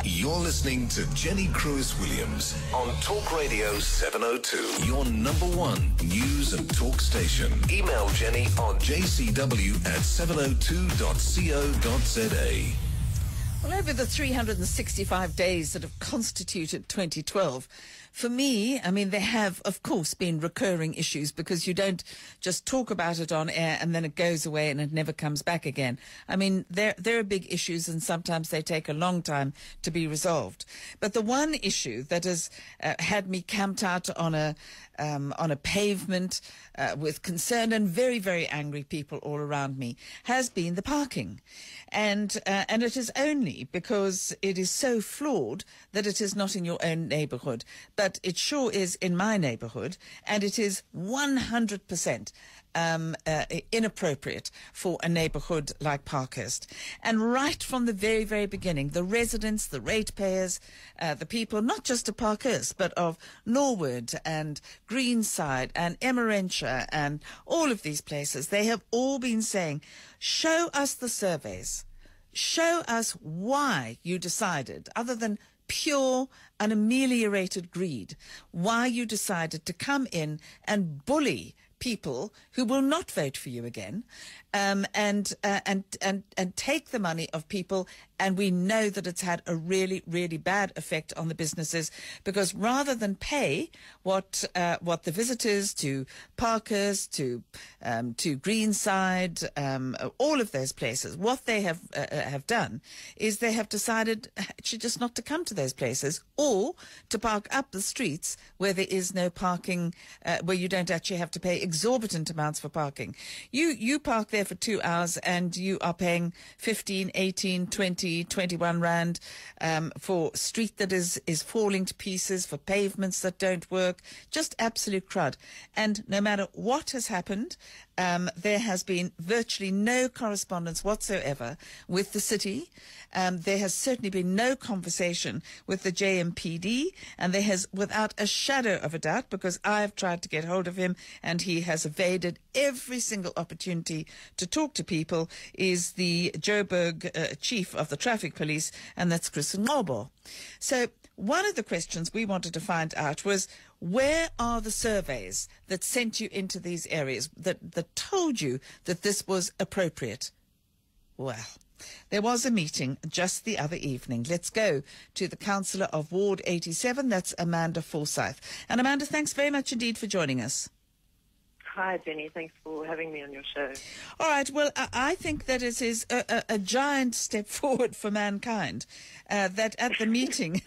You're listening to Jenny Crwys Williams on Talk Radio 702, your number one news and talk station. Email Jenny on jcw@702.co.za. Well, over the 365 days that have constituted 2012, for me, I mean, there have, of course, been recurring issues because you don't just talk about it on air and then it goes away and it never comes back again. I mean, there are big issues and sometimes they take a long time to be resolved. But the one issue that has had me camped out on a pavement with concerned and very, very angry people all around me has been the parking. And it is only because it is so flawed that it is not in your own neighbourhood. But it sure is in my neighbourhood, and it is 100% inappropriate for a neighbourhood like Parkhurst. And right from the very, very beginning, the residents, the ratepayers, the people, not just of Parkhurst, but of Norwood and Greenside and Emmarentia and all of these places, they have all been saying, show us the surveys. Show us why you decided, other than pure unameliorated greed, why you decided to come in and bully people who will not vote for you again, and take the money of people. And we know that it's had a really, really bad effect on the businesses, because rather than pay what the visitors to Parkhurst, to Greenside, all of those places, what they have done is they have decided actually just not to come to those places, or to park up the streets where there is no parking, where you don't actually have to pay exorbitant amounts for parking. You park there for 2 hours and you are paying 15, 18, 20, 21 rand for street that is falling to pieces, for pavements that don't work, just absolute crud. And no matter what has happened, there has been virtually no correspondence whatsoever with the city. There has certainly been no conversation with the JMPD, and there has, without a shadow of a doubt, because I have tried to get hold of him and he has evaded every single opportunity to talk to people, is the Joburg chief of the traffic police, and that's Chris Ngcobo. So one of the questions we wanted to find out was, where are the surveys that sent you into these areas, that told you that this was appropriate? Well, there was a meeting just the other evening. Let's go to the councillor of Ward 87, that's Amanda Forsythe. And Amanda, thanks very much indeed for joining us. Hi, Jenny. Thanks for having me on your show. All right. Well, I think that it is a giant step forward for mankind that at the meeting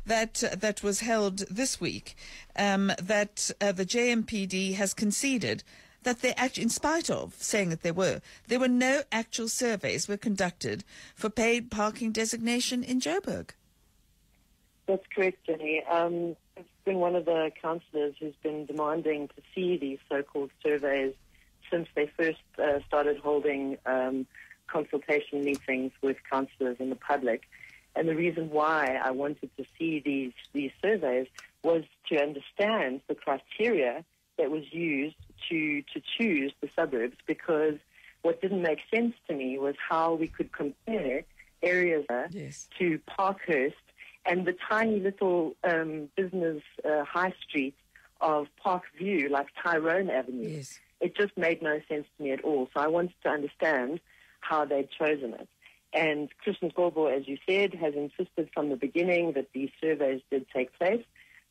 that was held this week, that the JMPD has conceded that they actually, in spite of saying that there were no actual surveys were conducted for paid parking designation in Joburg. That's correct, Jenny. I've been one of the councillors who's been demanding to see these so-called surveys since they first started holding consultation meetings with councillors and the public. And the reason why I wanted to see these surveys was to understand the criteria that was used to choose the suburbs, because what didn't make sense to me was how we could compare areas to Parkhurst and the tiny little business high street of Parkview, like Tyrone Avenue. Yes. It just made no sense to me at all. So I wanted to understand how they'd chosen it. And Chris Ngcobo, as you said, has insisted from the beginning that these surveys did take place.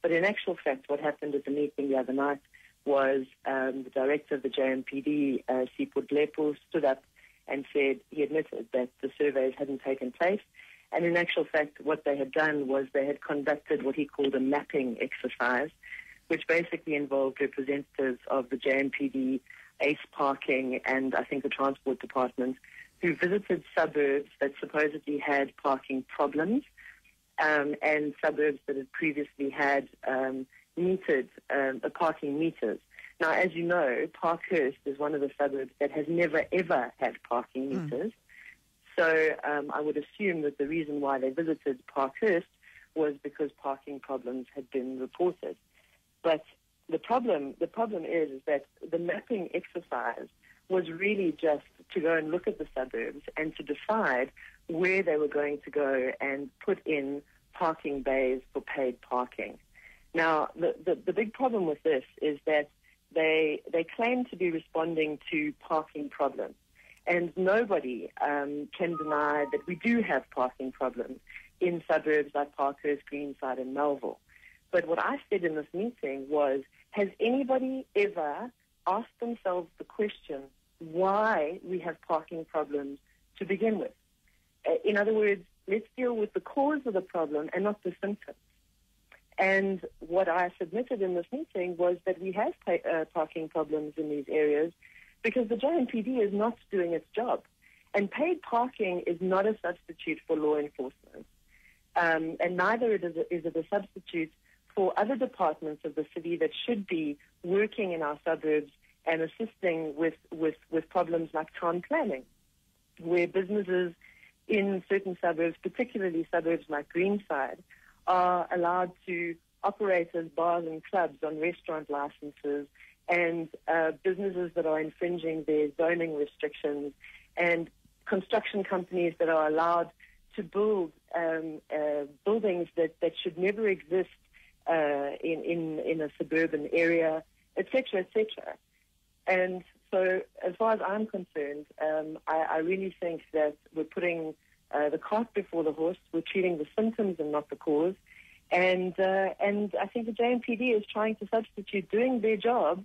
But in actual fact, what happened at the meeting the other night was the director of the JMPD, Sipho Dlepo, stood up and said he admitted that the surveys hadn't taken place. And in actual fact, what they had done was they had conducted what he called a mapping exercise, which basically involved representatives of the JMPD, ACE Parking, and I think the Transport Department, who visited suburbs that supposedly had parking problems, and suburbs that had previously had parking meters. Now, as you know, Parkhurst is one of the suburbs that has never, ever had parking meters. So I would assume that the reason why they visited Parkhurst was because parking problems had been reported. But the problem is that the mapping exercise was really just to go and look at the suburbs and to decide where they were going to go and put in parking bays for paid parking. Now, the big problem with this is that they claim to be responding to parking problems. And nobody can deny that we do have parking problems in suburbs like Parkhurst, Greenside and Melville. But what I said in this meeting was, has anybody ever asked themselves the question why we have parking problems to begin with? In other words, let's deal with the cause of the problem and not the symptoms. And what I submitted in this meeting was that we have parking problems in these areas because the JMPD is not doing its job. And paid parking is not a substitute for law enforcement. And neither is it a substitute for other departments of the city that should be working in our suburbs and assisting with problems like town planning, where businesses in certain suburbs, particularly suburbs like Greenside, are allowed to operate as bars and clubs on restaurant licenses, and businesses that are infringing their zoning restrictions, and construction companies that are allowed to build buildings that should never exist in a suburban area, etc., etc. And so, as far as I'm concerned, I really think that we're putting the cart before the horse. We're treating the symptoms and not the cause. And I think the JMPD is trying to substitute doing their job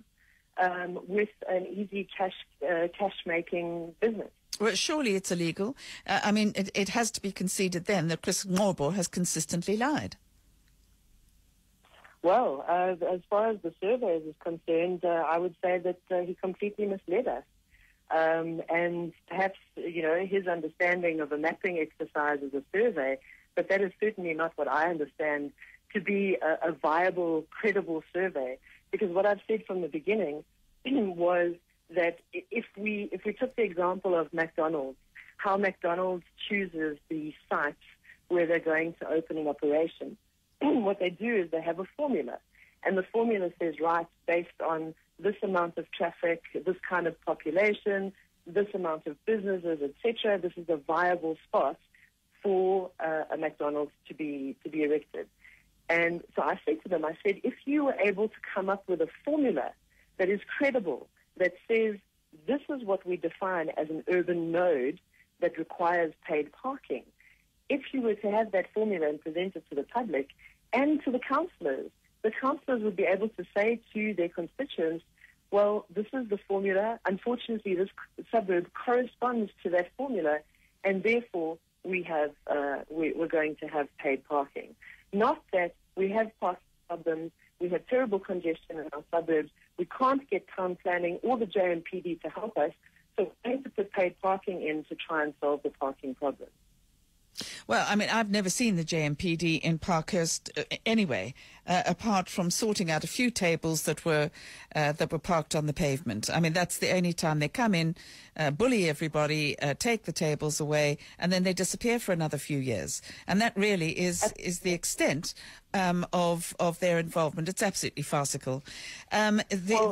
with an easy cash-making business. Well, surely it's illegal. I mean, it has to be conceded then that Chris Ngcobo has consistently lied. Well, as far as the survey is concerned, I would say that he completely misled us. And perhaps, his understanding of a mapping exercise is a survey, but that is certainly not what I understand to be a viable, credible survey. Because what I've said from the beginning was that if we took the example of McDonald's, how McDonald's chooses the sites where they're going to open an operation, what they do is they have a formula. And the formula says, right, based on this amount of traffic, this kind of population, this amount of businesses, etc., this is a viable spot for a McDonald's to be erected. And so I said to them, I said, if you were able to come up with a formula that is credible, that says this is what we define as an urban node that requires paid parking, if you were to have that formula and present it to the public and to the councillors would be able to say to their constituents, well, this is the formula. Unfortunately, this suburb corresponds to that formula, and therefore we're going to have paid parking. Not that we have parking problems, we have terrible congestion in our suburbs, we can't get town planning or the JMPD to help us, so we're going to put paid parking in to try and solve the parking problem. Well, I mean, I've never seen the JMPD in Parkhurst anyway, apart from sorting out a few tables that were parked on the pavement. I mean, that's the only time they come in, bully everybody, take the tables away, and then they disappear for another few years. And that really is the extent of their involvement. It's absolutely farcical. This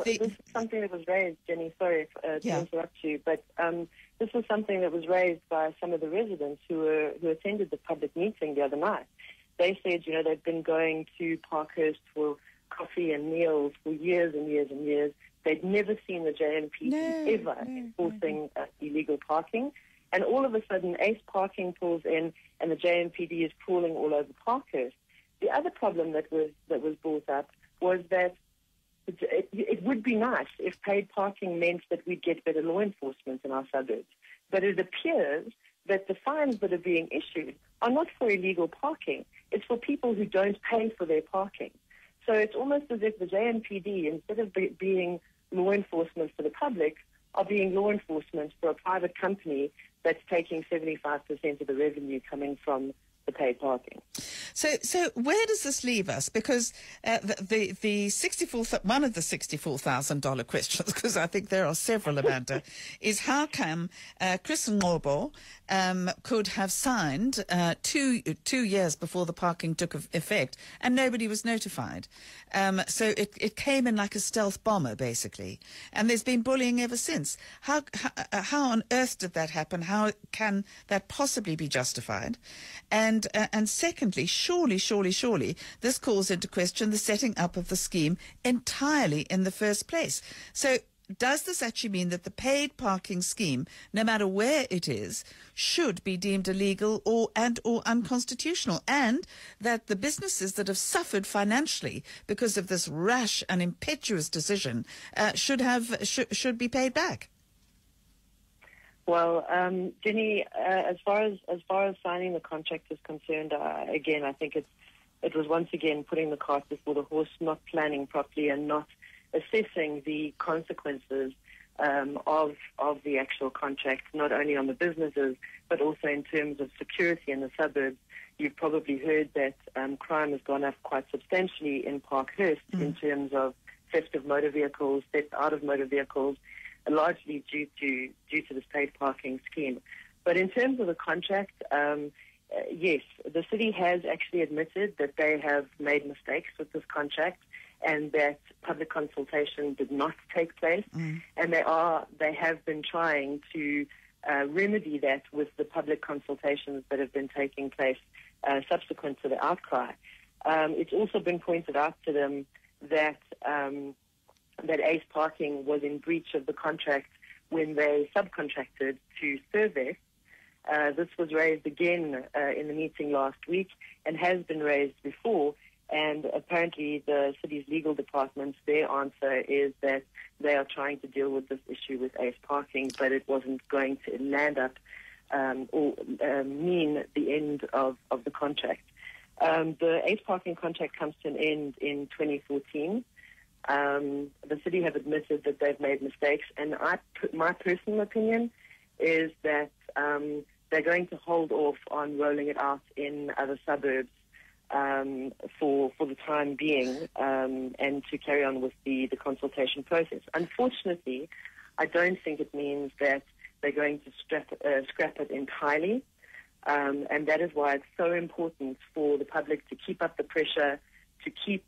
is something that was raised, Jenny, sorry to interrupt you, but this was something that was raised by some of the residents who attended the public meeting the other night. They said, they've been going to Parkhurst for coffee and meals for years and years and years. They'd never seen the JMPD ever enforcing illegal parking. And all of a sudden, Ace Parking pulls in and the JMPD is crawling all over Parkhurst. The other problem that was brought up was that it would be nice if paid parking meant that we'd get better law enforcement in our suburbs. But it appears that the fines that are being issued are not for illegal parking. It's for people who don't pay for their parking. So it's almost as if the JMPD, instead of being law enforcement for the public, are being law enforcement for a private company that's taking 75% of the revenue coming from the the paid parking. So where does this leave us? Because the one of the $64,000 questions, because I think there are several, Amanda, is how come Chris Ngcobo could have signed 2 years before the parking took effect and nobody was notified. So it came in like a stealth bomber, basically. And there's been bullying ever since. How on earth did that happen? How can that possibly be justified? And secondly, surely, this calls into question the setting up of the scheme entirely in the first place. So does this actually mean that the paid parking scheme, no matter where it is, should be deemed illegal or unconstitutional, and that the businesses that have suffered financially because of this rash and impetuous decision should be paid back? Well, Jenny, as far as signing the contract is concerned, again, I think it was once again putting the cart before the horse, not planning properly and not assessing the consequences of the actual contract, not only on the businesses, but also in terms of security in the suburbs. You've probably heard that crime has gone up quite substantially in Parkhurst in terms of theft of motor vehicles, theft out of motor vehicles, largely due to this paid parking scheme. But in terms of the contract, yes, the city has actually admitted that they have made mistakes with this contract and that public consultation did not take place, and they have been trying to remedy that with the public consultations that have been taking place subsequent to the outcry. It's also been pointed out to them that Ace Parking was in breach of the contract when they subcontracted to Service. This was raised again in the meeting last week and has been raised before. And apparently the city's legal department, their answer is that they are trying to deal with this issue with Ace Parking, but it wasn't going to land up or mean the end of the contract. The Ace Parking contract comes to an end in 2014. The city have admitted that they've made mistakes, and my personal opinion is that they're going to hold off on rolling it out in other suburbs for the time being, and to carry on with the consultation process. Unfortunately, I don't think it means that they're going to scrap it entirely, and that is why it's so important for the public to keep up the pressure, to keep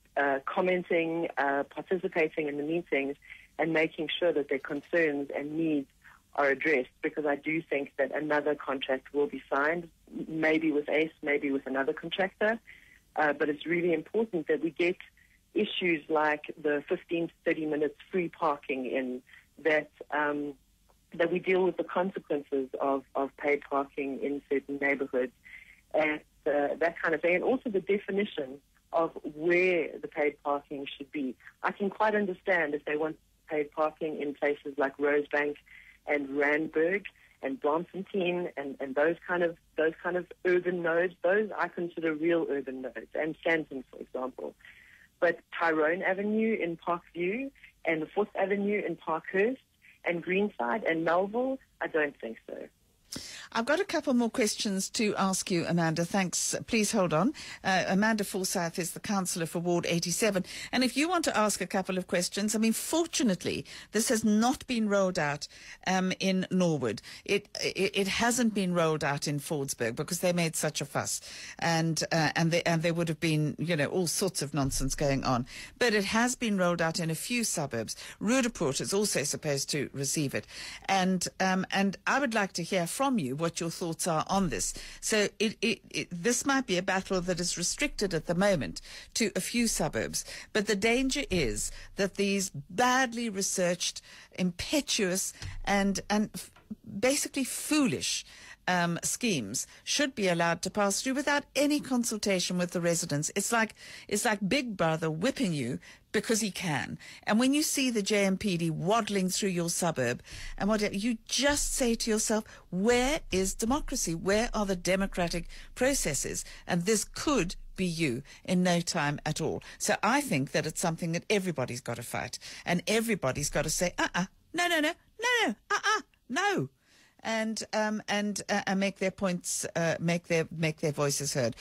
commenting, participating in the meetings, and making sure that their concerns and needs are addressed, because I do think that another contract will be signed, maybe with Ace, maybe with another contractor. But it's really important that we get issues like the 15 to 30 minutes free parking in, that we deal with the consequences of paid parking in certain neighborhoods, and that kind of thing, and also the definition of where the paid parking should be. I can quite understand if they want paid parking in places like Rosebank and Randburg and Bloemfontein and those kind of urban nodes. Those I consider real urban nodes, and Sandton, for example. But Tyrone Avenue in Parkview and the 4th Avenue in Parkhurst and Greenside and Melville, I don't think so. I've got a couple more questions to ask you, Amanda. Thanks. Please hold on. Amanda Forsythe is the councillor for Ward 87. And if you want to ask a couple of questions, I mean, fortunately, this has not been rolled out in Norwood. It hasn't been rolled out in Fordsburg because they made such a fuss. And there would have been, all sorts of nonsense going on. But it has been rolled out in a few suburbs. Roodepoort is also supposed to receive it. And I would like to hear from you what your thoughts are on this. So this might be a battle that is restricted at the moment to a few suburbs, but the danger is that these badly researched, impetuous and basically foolish schemes should be allowed to pass through without any consultation with the residents. It's like Big Brother whipping you because he can. And when you see the JMPD waddling through your suburb, and you just say to yourself, where is democracy? Where are the democratic processes? And this could be you in no time at all. So I think that it's something that everybody's got to fight, and everybody's got to say, no. and make their points, make their voices heard.